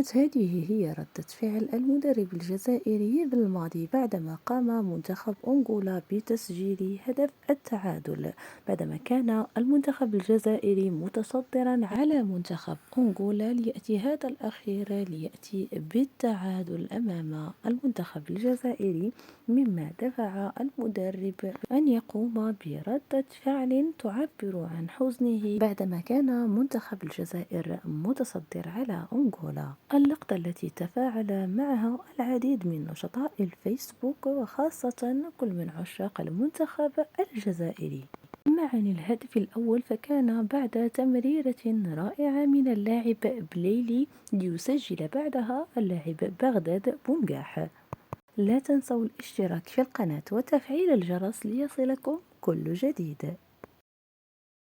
كانت هذه هي ردة فعل المدرب الجزائري بالماضي بعدما قام منتخب أنغولا بتسجيل هدف التعادل، بعدما كان المنتخب الجزائري متصدرا على منتخب أنغولا، ليأتي هذا الأخير ليأتي بالتعادل أمام المنتخب الجزائري، مما دفع المدرب أن يقوم بردة فعل تعبر عن حزنه بعدما كان منتخب الجزائر متصدر على أنغولا. اللقطة التي تفاعل معها العديد من نشطاء الفيسبوك، وخاصة كل من عشاق المنتخب الجزائري. أما عن الهدف الأول فكان بعد تمريرة رائعة من اللاعب بليلي ليسجل بعدها اللاعب بغداد بنجاح. لا تنسوا الاشتراك في القناة وتفعيل الجرس ليصلكم كل جديد.